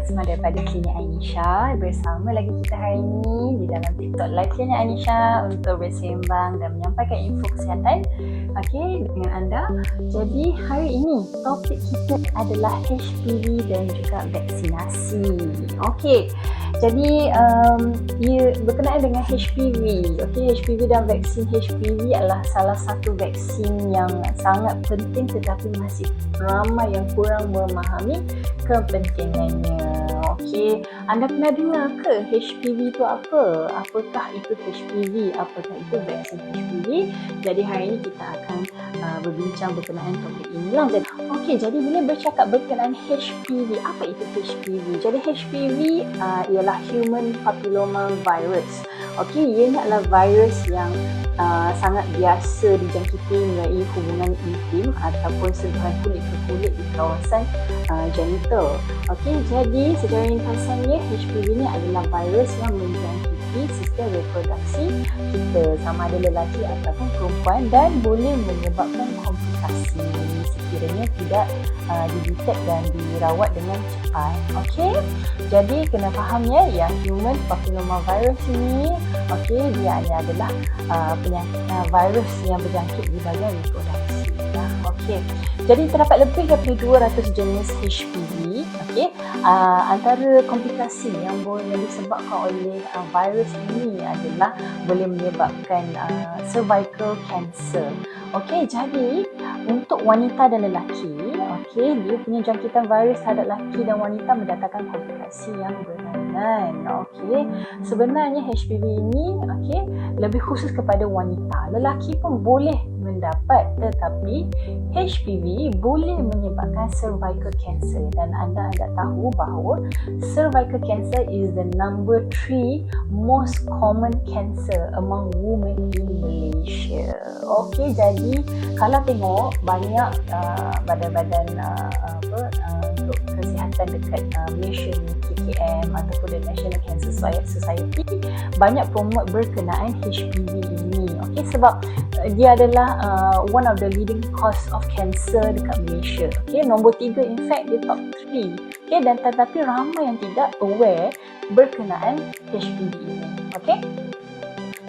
semua daripada Klinik Ainisha. Bersama lagi kita hari ini di dalam TikTok Live Klinik Ainisha untuk bersembang dan menyampaikan info kesihatan dengan anda. Jadi hari ini topik kita adalah HPV dan juga vaksinasi. Jadi ia berkenaan dengan HPV. HPV dan vaksin HPV adalah salah satu vaksin yang sangat penting, tetapi masih ramai yang kurang memahami kepentingannya. Anda pernah dengar ke HPV itu apa? Apakah itu HPV? Apakah itu vaksin HPV? Jadi hari ini kita akan berbincang berkenaan topik ini lah. Jadi bila bercakap berkenaan HPV, apa itu HPV? Jadi HPV ialah Human Papilloma Virus. Ia adalah virus yang sangat biasa dijangkiti melalui hubungan intim ataupun sentuhan kulit ke kulit di kawasan genital. Jadi secara ringkasannya, HPV ni adalah virus yang menjangkiti sistem reproduksi kita, sama ada lelaki ataupun perempuan, dan boleh menyebabkan komplikasi sekiranya tidak didetek dan dirawat dengan cepat. Jadi kena faham yang Human Papilloma Virus ini dia adalah penyakit virus yang berjangkit di bahagian reproduksi. Jadi terdapat lebih daripada 200 jenis HPV. Antara komplikasi yang boleh disebabkan oleh virus ini adalah boleh menyebabkan cervical cancer. Jadi untuk wanita dan lelaki, dia punya jangkitan virus terhadap lelaki dan wanita mendatangkan komplikasi yang berlainan. Sebenarnya HPV ini lebih khusus kepada wanita. Lelaki pun boleh mendapat, tetapi HPV boleh menyebabkan cervical cancer, dan anda tahu bahawa cervical cancer is the number 3 most common cancer among women in Malaysia. Jadi kalau tengok banyak badan-badan untuk kesihatan dekat Malaysia ni, KKM ataupun the National Cancer Society, banyak promote berkenaan HPV ini. Sebab dia adalah one of the leading cause of cancer dekat Malaysia. Nombor 3, in fact dia top 3. Dan tetapi ramai yang tidak aware berkenaan HPV ini.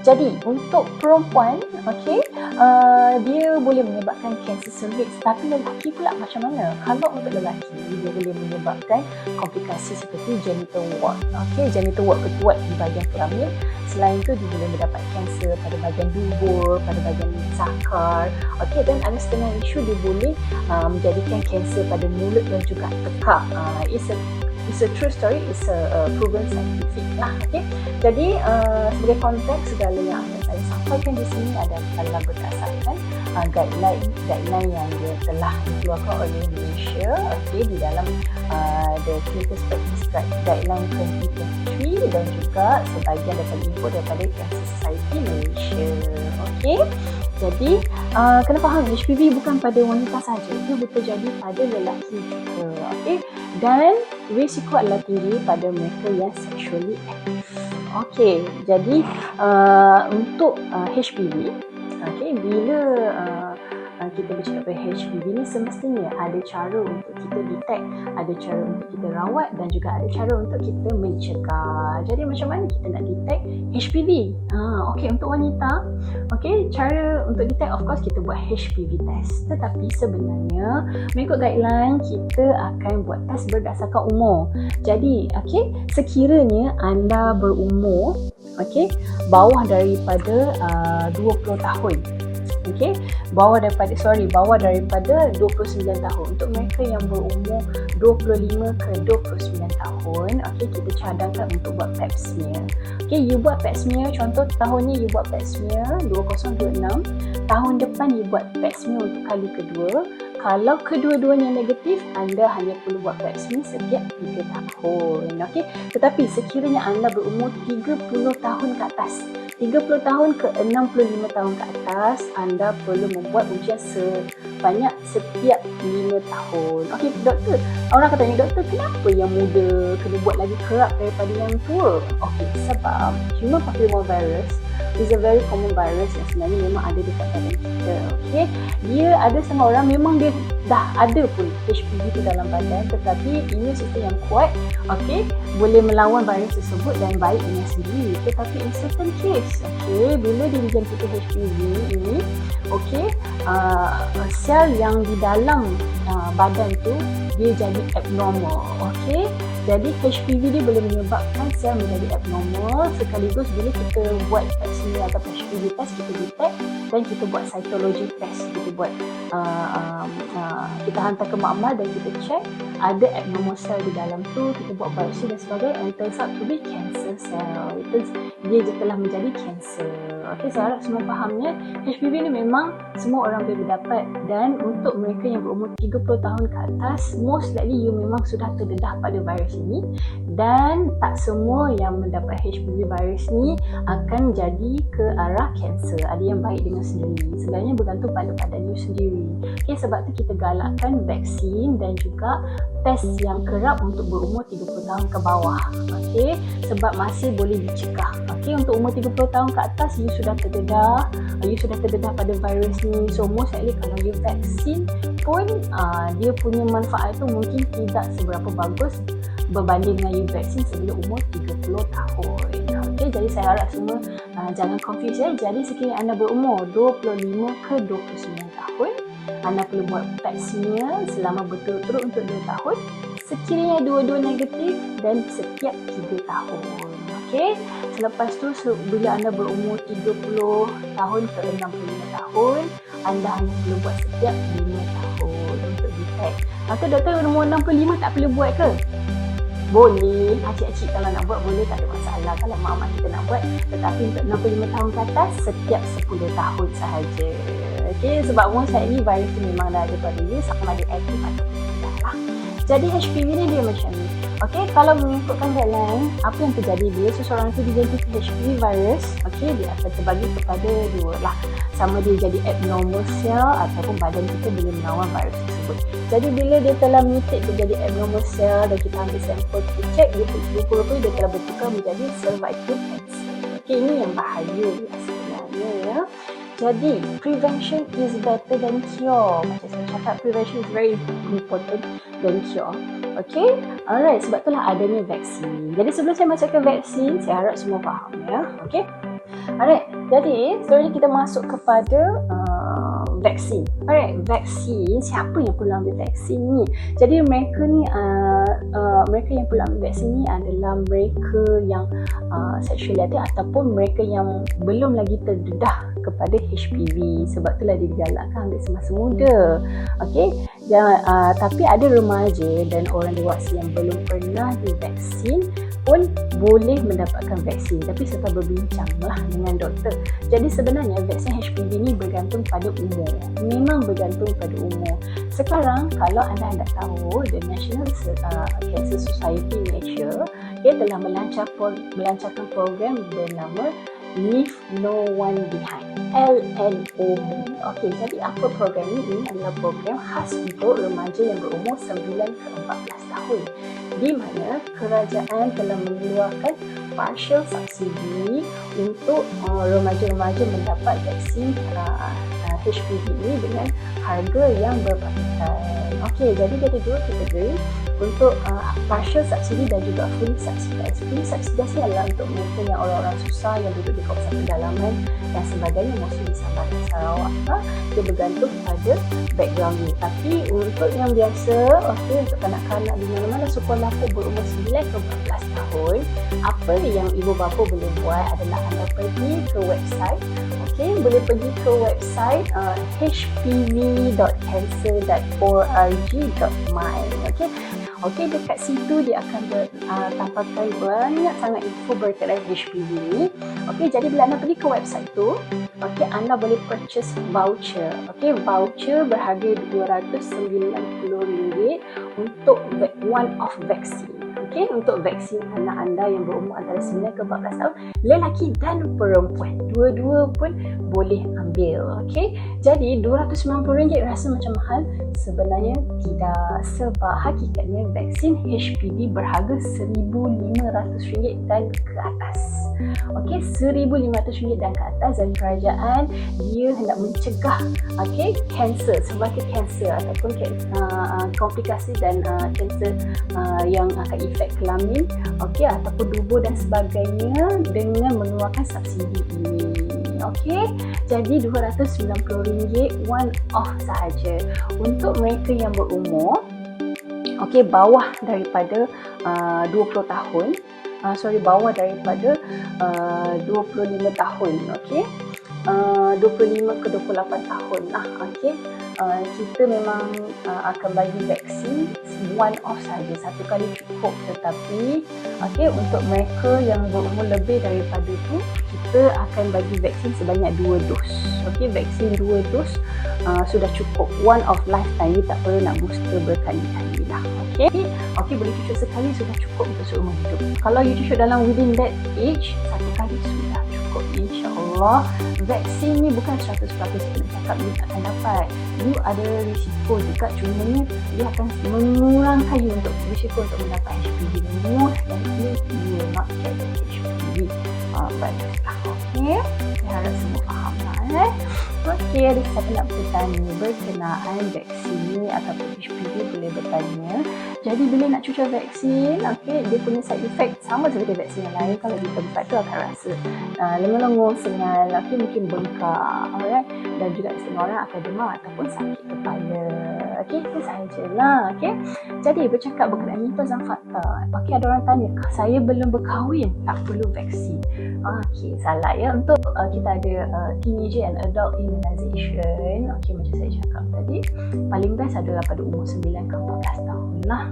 Jadi untuk perempuan, dia boleh menyebabkan kanser cervix. Tapi lelaki pula macam mana? Kalau untuk lelaki, dia boleh menyebabkan komplikasi seperti genital wart. Genital wart ketuat di bahagian kelamin. Selain itu, dia boleh mendapat kanser pada bahagian dubur, pada bahagian zakar. Dan ada setengah isu dia boleh menjadikan kanser pada mulut dan juga tekak. It's a true story, it's a proven scientific lah. Jadi sebagai konteks, segala yang saya sampaikan di sini adalah berdasarkan guideline yang dia telah dikeluarkan oleh Malaysia di dalam the Clinical Practice Guideline 2023, dan juga sebahagian daripada info daripada Cancer Society Malaysia. Jadi kena faham, HPV bukan pada wanita saja, itu terjadi pada lelaki juga. Dan risiko adalah tinggi pada mereka yang sexually active. Jadi untuk HPV, bila kita bercakap pasal HPV ni, semestinya ada cara untuk kita detect, ada cara untuk kita rawat, dan juga ada cara untuk kita mencegah. Jadi macam mana kita nak detect HPV? Untuk wanita, cara untuk detect, of course kita buat HPV test. Tetapi sebenarnya mengikut guideline, kita akan buat test berdasarkan umur. Jadi sekiranya anda berumur bawah daripada 20 tahun, bawah daripada 29 tahun. Untuk mereka yang berumur 25 ke 29 tahun, kita cadangkan untuk buat pap smear. You buat pap smear, contoh tahun ni you buat pap smear 2026, tahun depan you buat pap smear untuk kali kedua. Kalau kedua-duanya negatif, anda hanya perlu buat pap smear setiap 3 tahun. Tetapi sekiranya anda berumur 30 tahun ke atas, 30 tahun ke 65 tahun ke atas, anda perlu membuat ujian sebanyak setiap 5 tahun. Doktor, orang akan tanya, doktor, kenapa yang muda kena buat lagi kerap daripada yang tua? Sebab Human Papilloma Virus is a very common virus yang sebenarnya memang ada dekat badan kita. Okay, dia ada setengah orang memang dia dah ada pun HPV tu dalam badan, tetapi immune system yang kuat, okay, boleh melawan virus tersebut dan baik dengan sendiri. Tetapi in certain case, okay, bila dia dijangkiti HPV ini, okay, sel yang di dalam badan tu dia jadi abnormal. Okay, jadi HPV dia boleh menyebabkan sel menjadi abnormal, sekaligus bila kita buat pap smear atau HPV test, kita detect dan kita buat cytology test, kita buat kita hantar ke makmal dan kita check ada abnormal cell di dalam tu, kita buat biopsi dan sebagainya, and turns out to be cancer cell. Dia telah menjadi cancer. Okay, saya harap semua fahamnya HPV ni memang semua orang boleh dapat, dan untuk mereka yang berumur 30 tahun ke atas, most likely you memang sudah terdedah pada virus ini, dan tak semua yang mendapat HPV virus ni akan jadi ke arah cancer. Ada yang baik dengan sendiri. Sebenarnya bergantung pada badan you sendiri. Okay, sebab tu kita galakkan vaksin dan juga test yang kerap untuk berumur 30 tahun ke bawah. Okay, sebab masih boleh dicegah. Okay, untuk umur 30 tahun ke atas, you sudah terdedah pada virus ni. So most likely kalau you vaksin pun dia punya manfaat tu mungkin tidak seberapa bagus berbanding dengan you vaksin sebelum umur 30 tahun. Okay, jadi saya harap semua jangan confuse ya. Jadi sekiranya anda berumur 25 ke 29 tahun, anda perlu buat pap smear selama berturut-turut untuk 2 tahun. Sekiranya dua-dua negatif, dan setiap 3 tahun. Okay, selepas tu bila anda berumur 30 tahun ke 65 tahun, anda hanya perlu buat setiap 5 tahun untuk detect. Kata doktor umur 65 tak perlu buat ke? Boleh, acik-acik kalau nak buat boleh, tak ada masalah kalau mak-mak kita nak buat. Tetapi untuk 65 tahun ke atas, setiap 10 tahun sahaja. Okay, sebab most likely virus tu memang dah ada pada dia, sama ada aktif atau tidak lah. Jadi HPV ni dia macam ni. Okay, kalau mengikutkan guideline, apa yang terjadi bila seseorang tu dijangkiti HPV virus, okay, dia akan terbagi kepada dua lah. Sama dia jadi abnormal cell ataupun badan kita boleh melawan virus tersebut. Jadi bila dia telah mutate menjadi abnormal cell dan kita ambil sampel, kita check, rupa-rupanya dia telah bertukar menjadi cervical cancer. Okay, ini yang bahaya sebenarnya ya. Jadi, prevention is better than cure. Macam saya cakap, prevention is very important than cure. Okay? Alright, sebab itulah adanya vaksin. Jadi, sebelum saya masuk ke vaksin, saya harap semua faham ya. Okay? Alright, jadi seterusnya kita masuk kepada vaksin. Alright, vaksin, siapa yang perlu ambil vaksin ni? Jadi, mereka ni, mereka yang perlu ambil vaksin ni adalah mereka yang sexually active ataupun mereka yang belum lagi terdedah kepada HPV. Sebab itulah dia digalakkan ambil semasa muda. Okey, tapi ada remaja dan orang dewasa yang belum pernah divaksin pun boleh mendapatkan vaksin, tapi serta berbincanglah dengan doktor. Jadi sebenarnya vaksin HPV ni bergantung pada umur. Memang bergantung pada umur. Sekarang kalau anda hendak tahu, the National Cancer Society Malaysia, dia telah melancarkan program bernama Leave No One Behind, LNOB. Okey, jadi apa program ini? Ini adalah program khas untuk remaja yang berumur 9 ke 14 tahun, di mana kerajaan telah mengeluarkan partial subsidi untuk remaja-remaja mendapat vaksin HPV ini dengan harga yang berpatutan. Okey, jadi dia ada dua kategori untuk partial subsidi dan juga fully subsidized. Fully subsidized ni adalah untuk mereka yang orang-orang susah yang duduk di kawasan pedalaman dan sebagainya, maksudnya di Sabah dan Sarawak. Dia bergantung pada background ni. Tapi untuk yang biasa, okey, untuk kanak-kanak di mana-mana sekolah pun berumur 9 ke 14 tahun, apa yang ibu bapa boleh buat adalah anda pergi ke website. Okey, boleh pergi ke website hpv.cancer.org.my. Okey. Okey, dekat situ dia akan tampilkan banyak sangat info berkaitan HPV ni. Okey, jadi bila anda pergi ke website tu, okey, anda boleh purchase voucher. Okey, voucher berharga RM290 untuk one off vaksin. Okey, untuk vaksin anak anda yang berumur antara 9 ke 14 tahun, lelaki dan perempuan. Dua-dua pun boleh ambil. Okey. Jadi RM290 rasa macam mahal? Sebenarnya tidak, sebab hakikatnya vaksin HPV berharga RM1,500 dan ke atas. Okey, RM1,500 dan ke atas, dan kerajaan dia hendak mencegah kanser, sebagai kanser ataupun komplikasi dan kanser yang akan efek kelamin, ataupun tubuh dan sebagainya dengan mengeluarkan subsidi ini. Okey, jadi RM290 one off sahaja untuk mereka yang berumur bawah daripada 20 tahun. Bawah daripada 25 tahun. Okey. 25 ke 28 tahun lah. Okey. Kita memang akan bagi vaksin one off saja, satu kali cukup, tetapi untuk mereka yang berumur lebih daripada itu, kita akan bagi vaksin sebanyak 2 dos. Okey, vaksin 2 dos sudah cukup, one of lifetime. You tak perlu nak booster berkali-kali lah. Okey, boleh cucuk sekali sudah cukup untuk seumur hidup. Kalau you cucuk dalam within that age, satu kali sudah cukup, insya-Allah. Vaksin ni bukan 100% kena cakap you akan dapat. You ada risiko juga, cumanya dia akan mengurangkan you untuk risiko untuk mendapat HPV. Most likely you will not get HPV. Baguslah. Okey, saya harap semua faham lah. Okey, ada siapa nak bertanya berkenaan vaksin ni ataupun HPV, boleh bertanya. Jadi bila nak cucuk vaksin, dia punya side effect sama seperti vaksin yang lain. Kalau kita buka tu akan rasa lengur-lengur, sengal, mungkin bengkak, dan juga setengah orang akan demam ataupun sakit kepala. Itu sahajalah. Jadi bercakap berkenaan mitos dan fakta. Ada orang tanya, saya belum berkahwin, tak perlu vaksin. Salah ya. Untuk kita ada teenager and adult immunization. Macam saya cakap tadi, paling best adalah pada umur 9 ke 14 tahun lah.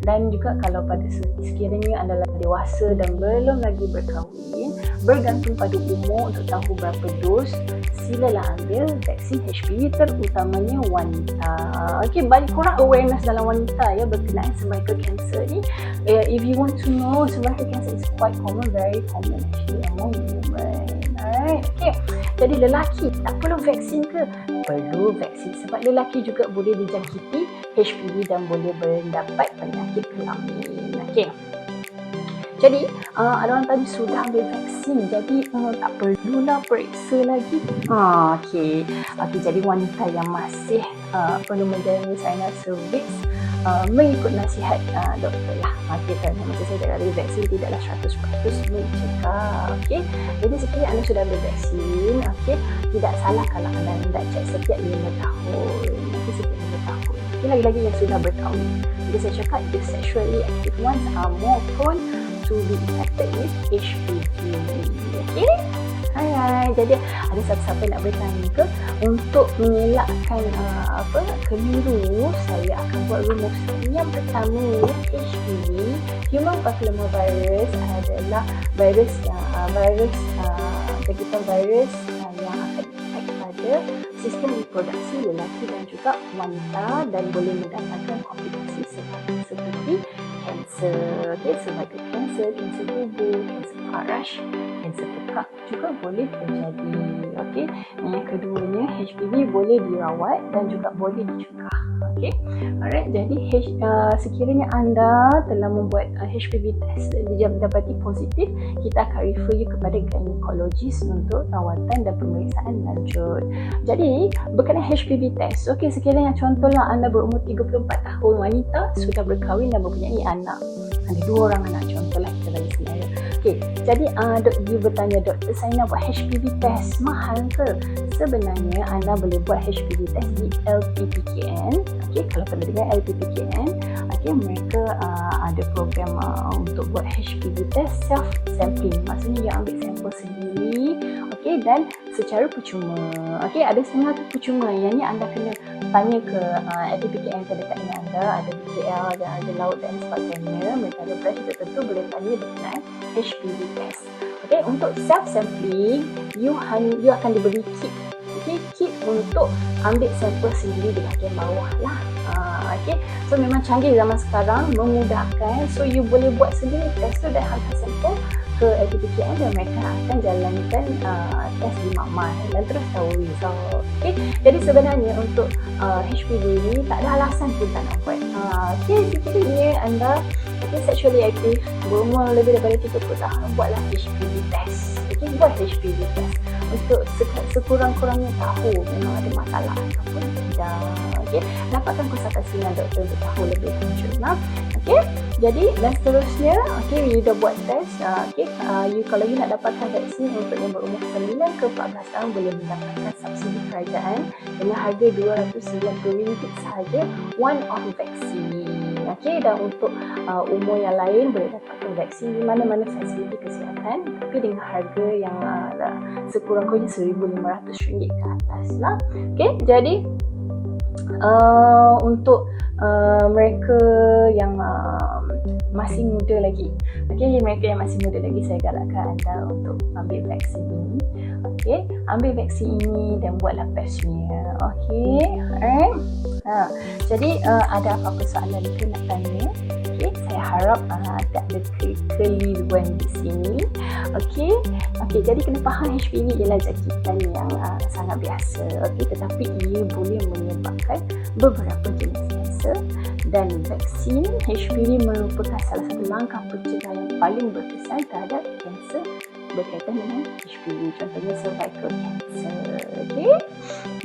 Dan juga kalau pada sekiranya adalah dewasa dan belum lagi berkahwin, bergantung pada umur untuk tahu berapa dos, silalah ambil vaksin HPV, terutamanya wanita. Balik korang awareness dalam wanita ya berkenaan cervical cancer ni. If you want to know, cervical cancer is quite common, very common actually among women. Alright, jadi lelaki tak perlu vaksin ke? Perlu vaksin, sebab lelaki juga boleh dijangkiti HPV dan boleh mendapat penyakit kelamin. Jadi ada orang tadi sudah ambil vaksin, jadi tak perlulah periksa lagi. Jadi wanita yang masih perlu menjalani saingan cervix, mengikut nasihat doktor lah. Kerana macam saya cakap tadi, vaksin tidaklah 100% mencegah. Jadi sekiranya anda sudah ambil vaksin, tidak salah kalau anda hendak cek setiap 5 tahun. Setiap 5 tahun. Lagi-lagi yang sudah berkahwin. Jadi saya cakap, the sexually active ones are more prone to be infected with HPV. Alright, jadi ada siapa-siapa nak bertanya ke? Untuk mengelakkan keliru, saya akan buat rumus. Yang pertama, HPV, human papillomavirus, adalah virus yang jangkitan virus yang akan efek pada sistem reproduksi lelaki dan juga wanita, dan boleh mendatangkan komplikasi seperti kanser, sebagai kanser tubuh, kanser paras, kanser tekak juga boleh terjadi. Yang keduanya, HPV boleh dirawat dan juga boleh dicegah. Alright, jadi sekiranya anda telah membuat HPV test dan didapati positif, kita akan refer you kepada gynecologist untuk rawatan dan pemeriksaan lanjut. Jadi berkenaan HPV test, sekiranya contohlah anda berumur 34 tahun, wanita, sudah berkahwin dan mempunyai anak, ada 2 orang anak, contohlah kita bagi senario. Jadi you bertanya, doktor, saya nak buat HPV test, mahal ke? Sebenarnya anda boleh buat HPV test di LPPKN. Kalau pernah dengar LPPKN, mereka ada program untuk buat HPV test self sampling. Maksudnya yang ambil sampel sendiri, dan secara percuma. Ada setengah tu percuma. Yang ni anda kena tanya ke LPPKN terdekat dengan anda, ada di KL dan ada laut dan sebagainya. Mereka ada branch tertentu, boleh tanya berkenaan HPV test. Untuk self sampling, you akan diberi kit. Kit untuk ambil sampel sendiri di bahagian bawah lah. Okay. So memang canggih zaman sekarang, memudahkan. So you boleh buat sendiri test tu dan hantar sampel ke LPPKM dan mereka akan jalankan test di makmal dan terus tahu result. Okay. Jadi sebenarnya untuk HPV ni tak ada alasan pun tak nak buat. Sekiranya anda sexually active, berumur lebih daripada 30 tahun, buatlah HPV test. Buat HPV test untuk sekurang-kurangnya tahu memang ada masalah ataupun tidak. Dapatkan konsultasi dengan doktor untuk tahu lebih lanjut lah. Jadi dan seterusnya, you dah buat test. You kalau you nak dapatkan vaksin untuk yang berumur 9 ke 14 tahun, boleh mendapatkan subsidi kerajaan dengan harga RM290 sahaja one off vaksin. Dan untuk umur yang lain boleh dapatkan vaksin di mana-mana fasiliti kesihatan tapi dengan harga yang sekurang-kurangnya RM1,500 ke atas lah. Jadi untuk mereka yang masih muda lagi, mereka yang masih muda lagi, saya galakkan anda untuk ambil vaksin ini. Ambil vaksin ini dan buatlah patchnya. Alright. Jadi ada apa-apa soalan ke nak tanya? Saya harap tak ada kekeliruan di sini. Jadi kena faham HPV ialah jangkitan yang sangat biasa. Tetapi ia boleh menyebabkan beberapa jenis kanser dan vaksin HPV merupakan salah satu langkah pencegahan yang paling berkesan terhadap kanser berkaitan dengan HPV, contohnya cervical cancer.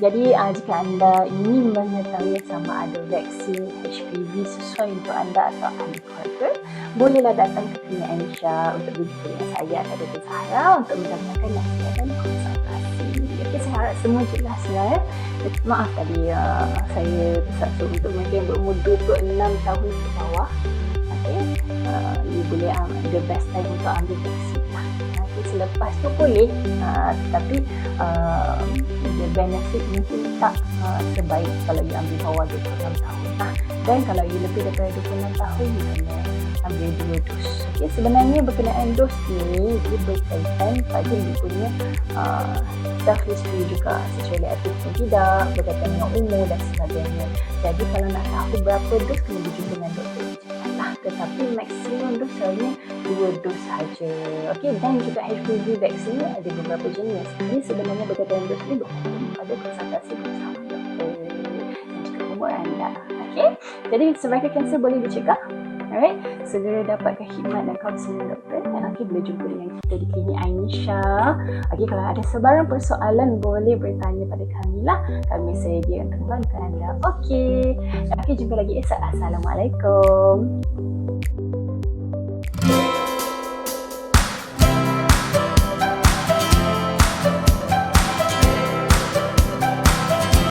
Jadi jika anda ingin mengetahui sama ada vaksin HPV sesuai untuk anda atau ahli keluarga, bolehlah datang ke klinik Anisha untuk berjumpa dengan saya atau Dr. Zahra untuk mendapatkan nasihat dan konsultasi. Saya harap semua jelas lah. Maaf tadi saya tersasul untuk mereka yang berumur 26 tahun ke bawah. You boleh the best time untuk ambil vaksin lah. Selepas tu boleh, tetapi the benefit mungkin tak sebaik kalau you ambil bawah 26 tahun. Dan kalau you lebih daripada 26 tahun, you kena ambil 2 dos. Sebenarnya berkenaan dos ni dia berkaitan pada you punya self history juga, sexually active atau tidak, berkaitan dengan umur dan sebagainya. Jadi kalau nak tahu berapa dos, kena berjumpa dengan doktor. Tetapi maksimum dos selalunya 2 dos sahaja. Dan juga HPV vaksin ada beberapa jenis. Ini sebenarnya berkaitan dos ni berkaitan pada konsultasi bersama doktor dan juga umur anda. Jadi cervical cancer boleh dicegah. Alright, segera dapatkan khidmat dan kaunseling doktor. Dan boleh jumpa dengan kita di klinik Anisha. Kalau ada sebarang persoalan, boleh bertanya pada kami lah. Kami sedia untuk membantu anda. Jumpa lagi esok. Assalamualaikum.